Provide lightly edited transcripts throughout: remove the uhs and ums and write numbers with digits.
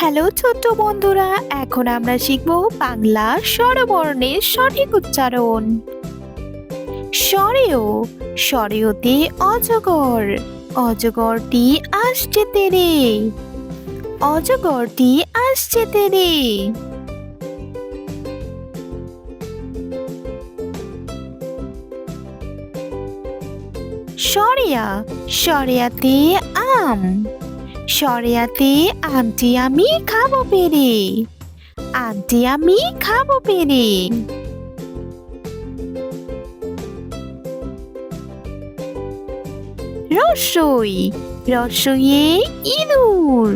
Hello ছোট্ট বন্ধুরা, এখন আমরা শিখব বাংলা স্বরবর্ণের সঠিক উচ্চারণ। স্বরেয়, স্বরেয়তে অজগর, অজগরটি আসছে তেরে, অজগরটি আসছে তেরে। সরেয়া, সরেয়াতে আম, সরেয়াতে আমটি আমি খাবো পেরে, আমটি আমি খাবো পেরে। রসই, রসইয়ে ইঁদুর,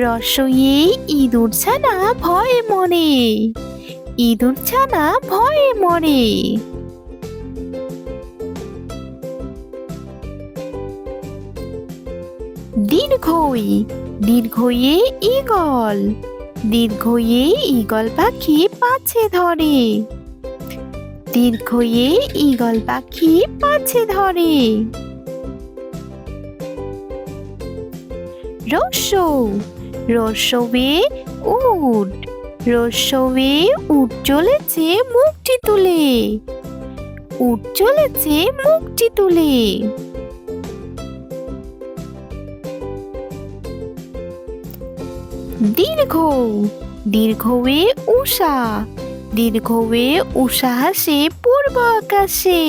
রসইয়ে ইঁদুর ছানা ভয়ে মরে, ইঁদুর ছানা ভয়ে মরে। দীর্ঘই, দীর্ঘইয়ে ঈগল, দীর্ঘইয়ে ঈগল পাখি পাছে ধরে, দীর্ঘইয়ে ঈগল পাখি পাছে ধরে। রস্যৌ, রস্যৌয়ে উট, রস্যৌয়ে উট চলেছে মুখটি তুলে, উট চলেছে মুখটি তুলে। দীর্ঘ, দীর্ঘয়ে উষা, দীর্ঘয়ে উষা হাসে পূর্ব আকাশে,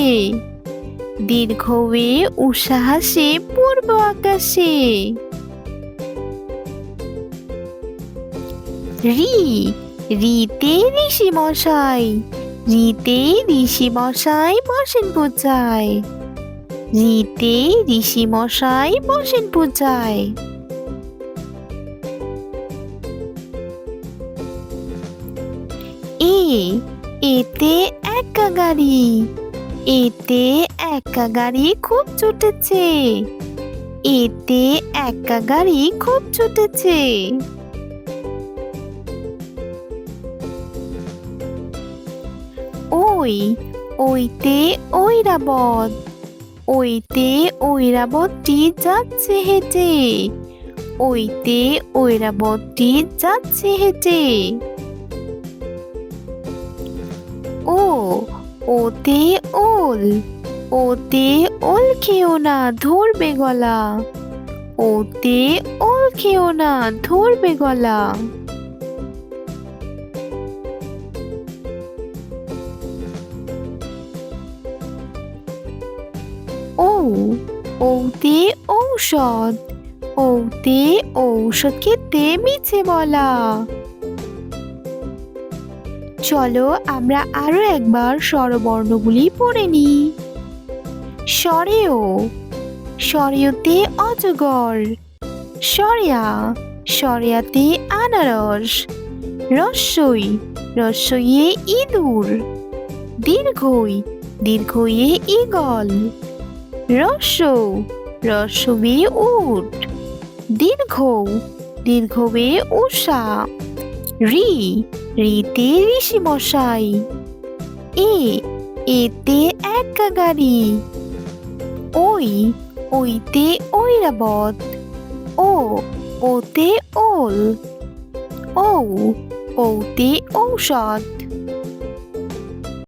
দীর্ঘয়ে উষা হাসে পূর্ব আকাশে। রি, রিতে ঋষি মশাই, রিতে ঋষি মশাই বসেন পূজায়, রিতে ঋষি মশাই বসেন পূজায়। এতে একা গাড়ি, এতে একা গাড়ি খুব ছুটেছে, এতে একা গাড়ি খুব ছুটেছে। ওই, ওইতে ঐরাবত, ওইতে ঐরাবতটি যাচ্ছে হেঁটে, ওইতে ঐরাবতটি যাচ্ছে হেঁটে। ও, ওতে ওল, ওতে ওল খেও না ধরবে গলা, ওতে ওল খেও না ধরবে গলা। ও, ওতে ঔষধ, ওতে ঔষধ খেতে মিছে বলা। চলো আমরা আরো একবার স্বরবর্ণগুলি পড়ে নিই। স্বরেয়, স্বরেয়তে অজগর, স্বরেয়া, স্বরেয়াতে আনারস। রস্যই, রস্যইয়ে ইঁদুর। দীর্ঘই, দীর্ঘইয়ে ঈগল। রস্যৌ, রস্যৌয়ে উট। দীর্ঘ, দীর্ঘয়ে উষা। রি, রিতে ঋষি মশাই। এতে একা গাড়ি। ওই, ওইতে ঐরাবত। ওতে ওল। ঔ, ওতে ঔষধ।